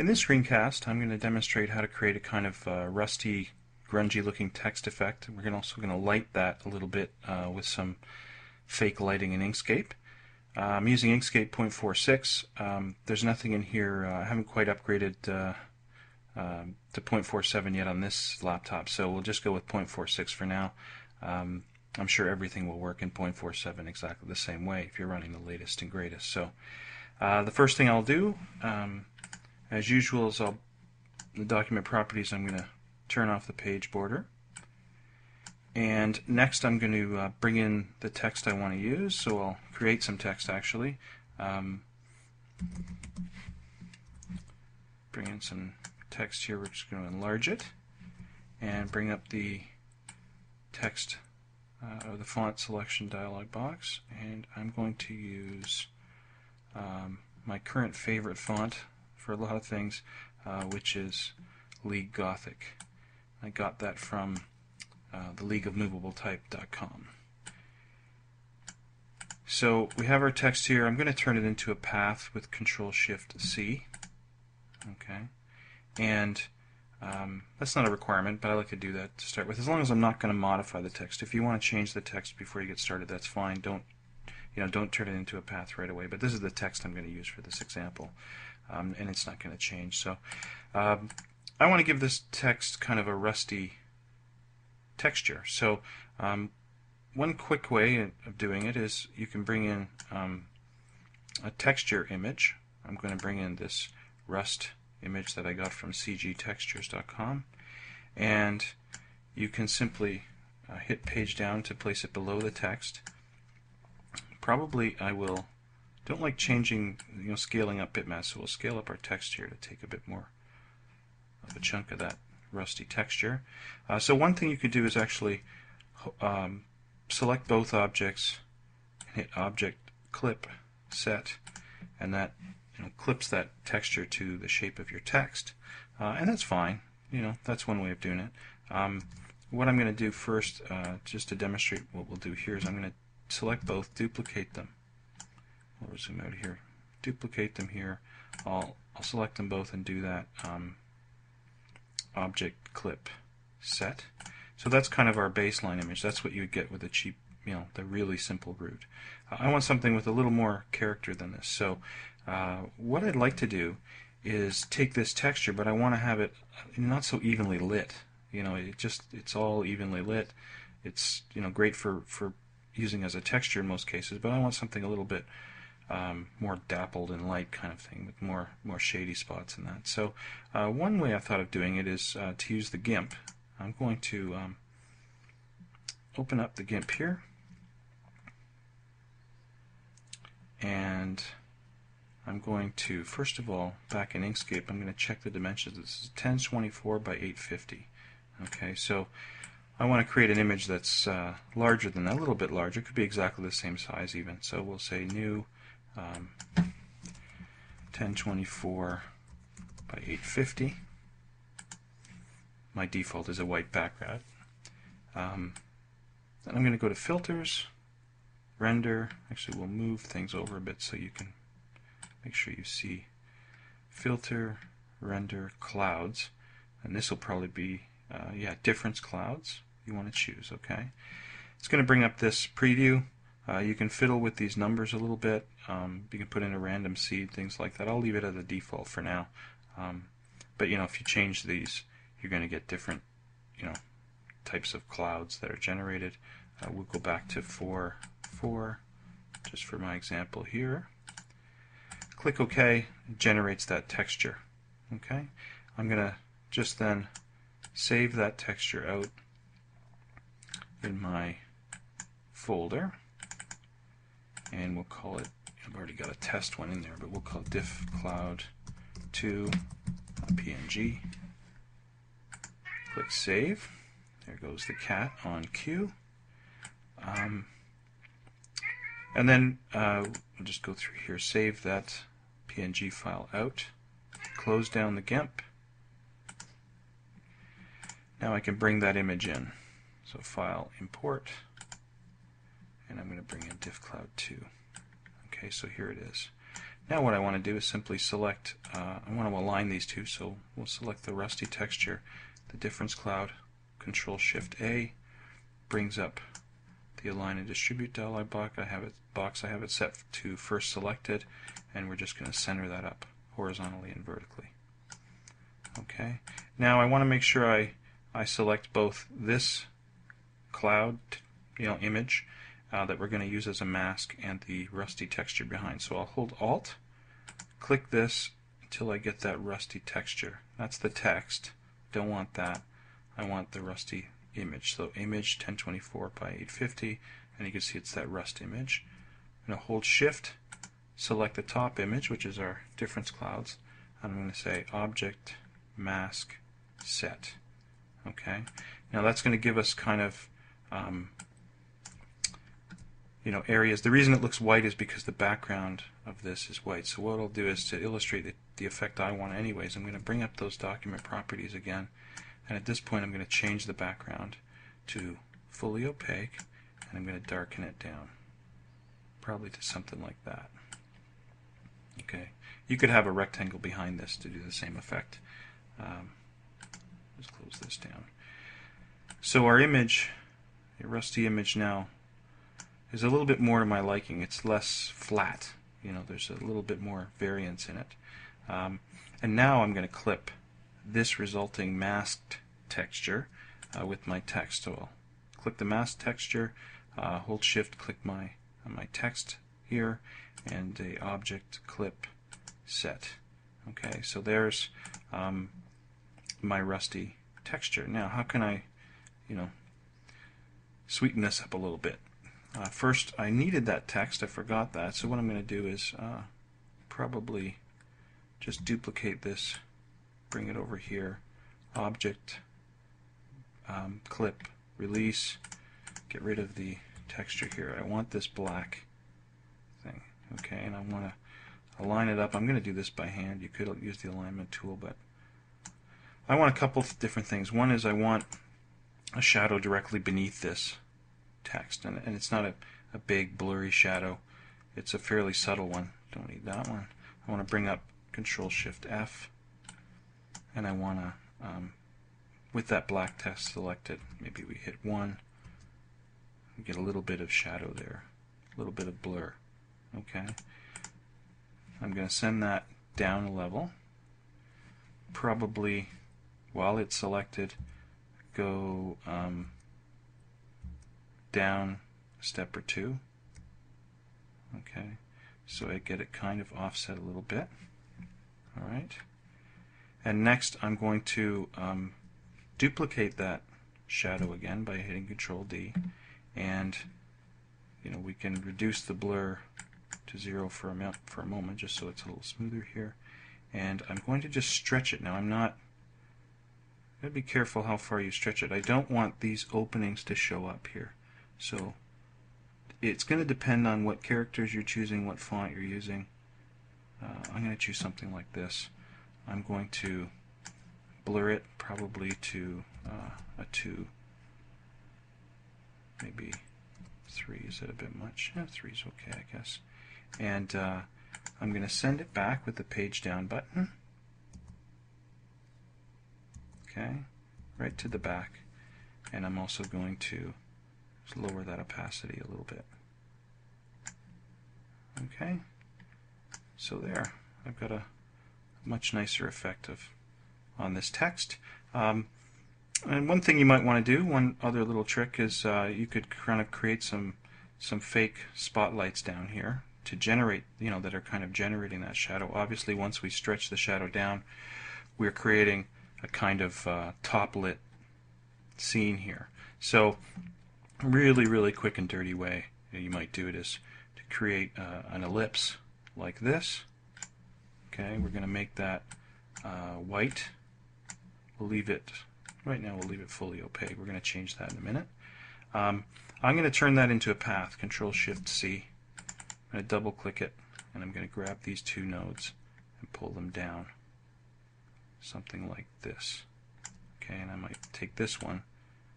In this screencast, I'm going to demonstrate how to create a kind of rusty, grungy looking text effect. We're also going to light that a little bit with some fake lighting in Inkscape. I'm using Inkscape 0.46. There's nothing in here. I haven't quite upgraded to 0.47 yet on this laptop, so we'll just go with 0.46 for now. I'm sure everything will work in 0.47 exactly the same way if you're running the latest and greatest. So the first thing I'll do, as usual, is the document properties, I'm going to turn off the page border. And next I'm going to bring in the text I want to use, so I'll create some text actually. Bring in some text here, we're just going to enlarge it and bring up the text or the font selection dialog box, and I'm going to use my current favorite font for a lot of things, which is League Gothic. I got that from the leagueofmovabletype.com. So we have our text here. I'm going to turn it into a path with Control-Shift-C. Okay, and that's not a requirement, but I like to do that to start with, as long as I'm not going to modify the text. If you want to change the text before you get started, that's fine. Don't turn it into a path right away. But this is the text I'm going to use for this example, and it's not going to change. So I want to give this text kind of a rusty texture. So one quick way of doing it is you can bring in a texture image. I'm going to bring in this Rust image that I got from cgtextures.com, and you can simply hit page down to place it below the text. Probably I don't like changing, scaling up bitmaps, so we'll scale up our text here to take a bit more of a chunk of that rusty texture. So one thing you could do is actually select both objects and hit Object Clip Set, and that clips that texture to the shape of your text, and that's fine. That's one way of doing it. What I'm going to do first, just to demonstrate what we'll do here, is I'm going to select both, duplicate them. We'll zoom out here. Duplicate them here. I'll select them both and do that. Object Clip Set. So that's kind of our baseline image. That's what you would get with a cheap, the really simple route. I want something with a little more character than this. So what I'd like to do is take this texture, but I want to have it not so evenly lit. It's all evenly lit. It's great for using as a texture in most cases, but I want something a little bit more dappled and light kind of thing, with more shady spots in that. So one way I thought of doing it is to use the GIMP. I'm going to open up the GIMP here, and I'm going to, first of all, back in Inkscape, I'm going to check the dimensions. This is 1024 by 850. Okay, so I want to create an image that's larger than that, a little bit larger. It could be exactly the same size even. So we'll say new 1024 by 850. My default is a white background. Then I'm going to go to Filters, Render. Actually, we'll move things over a bit so you can make sure you see Filter, Render, Clouds, and this will probably be Difference Clouds you want to choose. Okay, it's going to bring up this preview. You can fiddle with these numbers a little bit. You can put in a random seed, things like that. I'll leave it as a default for now. But if you change these, you're going to get different types of clouds that are generated. We'll go back to 4 just for my example here. Click OK. It generates that texture. Okay, I'm going to just then save that texture out in my folder, and we'll call it, I've already got a test one in there, but we'll call it diff cloud 2.png. Click Save. There goes the cat on cue. And then we'll just go through here, save that PNG file out, close down the GIMP. Now I can bring that image in. So File, Import, and I'm going to bring in diff cloud 2. Okay, so here it is. Now what I want to do is simply select, I want to align these two, so we'll select the rusty texture, the difference cloud, Control-Shift-A, brings up the Align and Distribute dialog box. I have it set to first selected, and we're just going to center that up horizontally and vertically. Okay. Now I want to make sure I select both this cloud, image that we're going to use as a mask and the rusty texture behind. So I'll hold Alt, click this until I get that rusty texture. That's the text. Don't want that. I want the rusty image. So image 1024 by 850, and you can see it's that rust image. I'm going to hold Shift, select the top image, which is our difference clouds, and I'm going to say Object, Mask, Set. Okay. Now that's going to give us kind of areas. The reason it looks white is because the background of this is white. So what I'll do is, to illustrate the effect I want anyways, I'm going to bring up those document properties again, and at this point I'm going to change the background to fully opaque, and I'm going to darken it down, probably to something like that. Okay, you could have a rectangle behind this to do the same effect. Let's close this down. So our image, a rusty image now, is a little bit more to my liking. It's less flat. There's a little bit more variance in it. And now I'm going to clip this resulting masked texture with my text. So I'll click the masked texture, hold Shift, click my text here, and a object clip set. Okay, so there's my rusty texture. Now, how can I, sweeten this up a little bit? First, I needed that text. I forgot that. So what I'm going to do is probably just duplicate this, bring it over here, object, clip, release, get rid of the texture here. I want this black thing. Okay, and I want to align it up. I'm going to do this by hand. You could use the alignment tool, but I want a couple of different things. One is I want a shadow directly beneath this text, and it's not a big blurry shadow. It's a fairly subtle one. Don't need that one. I want to bring up Control-Shift-F, and I want to, with that black text selected, maybe we hit 1, we get a little bit of shadow there, a little bit of blur. Okay, I'm going to send that down a level. Probably, while it's selected, go down a step or two. Okay, so I get it kind of offset a little bit. Alright, and next I'm going to duplicate that shadow again by hitting Control D, and we can reduce the blur to 0 for a moment, just so it's a little smoother here. And I'm going to just stretch it. Now I'm not, you gotta be careful how far you stretch it. I don't want these openings to show up here. So it's going to depend on what characters you're choosing, what font you're using. I'm going to choose something like this. I'm going to blur it probably to a 2, maybe 3. Is it a bit much? Yeah, 3 is okay, I guess. And I'm going to send it back with the page down button. Okay, right to the back. And I'm also going to lower that opacity a little bit. Okay, so there, I've got a much nicer effect on this text. And one thing you might want to do, one other little trick, is you could kind of create some fake spotlights down here to generate, that are kind of generating that shadow. Obviously, once we stretch the shadow down, we're creating a kind of top lit scene here. So really, really quick and dirty way you might do it is to create an ellipse like this. Okay, we're going to make that white. We'll leave it, right now we'll leave it fully opaque. We're going to change that in a minute. I'm going to turn that into a path, Control-Shift-C. I'm going to double click it, and I'm going to grab these two nodes and pull them down. Something like this. Okay, and I might take this one,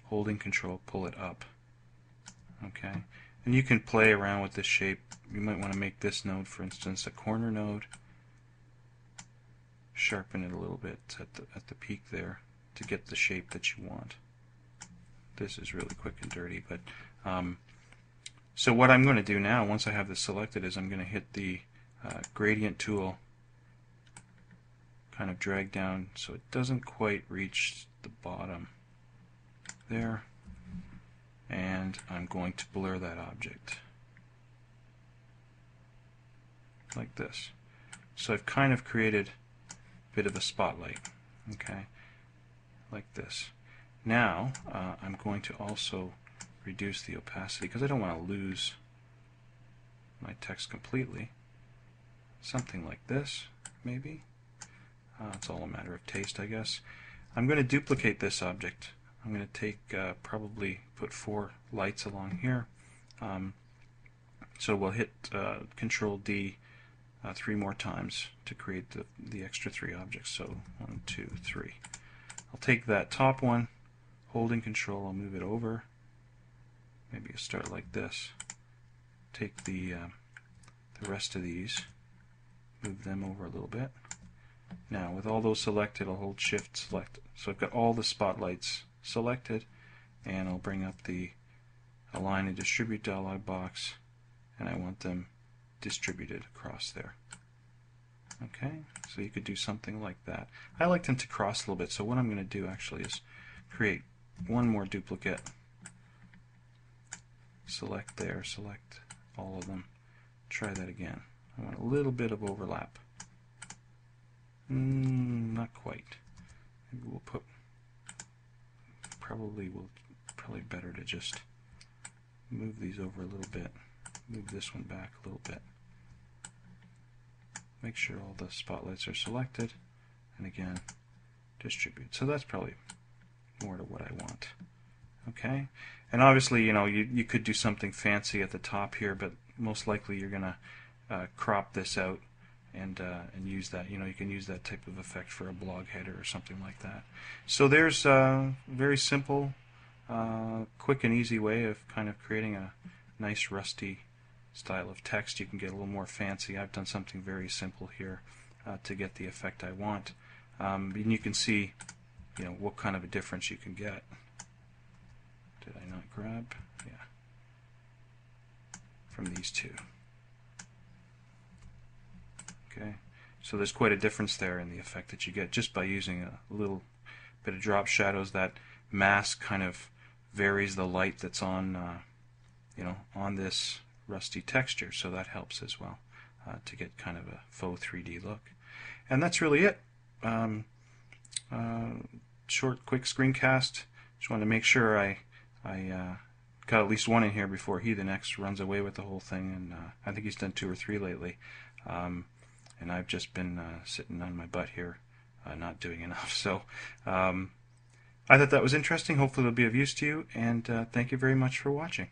holding Control, pull it up. Okay, and you can play around with this shape you might want to make this node, for instance, a corner node. Sharpen it a little bit at the peak there to get the shape that you want. This is really quick and dirty, but so what I'm going to do now, once I have this selected, is I'm going to hit the gradient tool, kind of drag down so it doesn't quite reach the bottom there, and I'm going to blur that object like this. So I've kind of created a bit of a spotlight, okay, like this. Now I'm going to also reduce the opacity because I don't want to lose my text completely. Something like this, maybe. It's all a matter of taste, I guess. I'm going to duplicate this object. I'm going to take, probably put 4 lights along here. So we'll hit Control D 3 more times to create the extra 3 objects. So 1, 2, 3. I'll take that top one, holding Control, I'll move it over. Maybe I'll start like this. Take the rest of these, move them over a little bit. Now, with all those selected, I'll hold Shift Select. So I've got all the spotlights selected, and I'll bring up the Align and Distribute dialog box, and I want them distributed across there. Okay, so you could do something like that. I like them to cross a little bit, so what I'm going to do actually is create one more duplicate. Select there, select all of them. Try that again. I want a little bit of overlap. Not quite. Maybe we'll put, probably better to just move these over a little bit. Move this one back a little bit. Make sure all the spotlights are selected, and again, distribute. So that's probably more to what I want. Okay, and obviously, you know, you could do something fancy at the top here, but most likely you're going to crop this out and use that. You know, you can use that type of effect for a blog header or something like that. So there's a very simple, quick and easy way of kind of creating a nice rusty style of text. You can get a little more fancy. I've done something very simple here to get the effect I want. And you can see, you know, what kind of a difference you can get. Did I not grab? Yeah. From these two. Okay. So there's quite a difference there in the effect that you get just by using a little bit of drop shadows. That mask kind of varies the light that's on, you know, on this rusty texture, so that helps as well to get kind of a faux 3D look. And that's really it. Short, quick screencast. Just wanted to make sure I got at least one in here before the next runs away with the whole thing, and I think he's done 2 or 3 lately. And I've just been sitting on my butt here, not doing enough. So I thought that was interesting. Hopefully it'll be of use to you, and thank you very much for watching.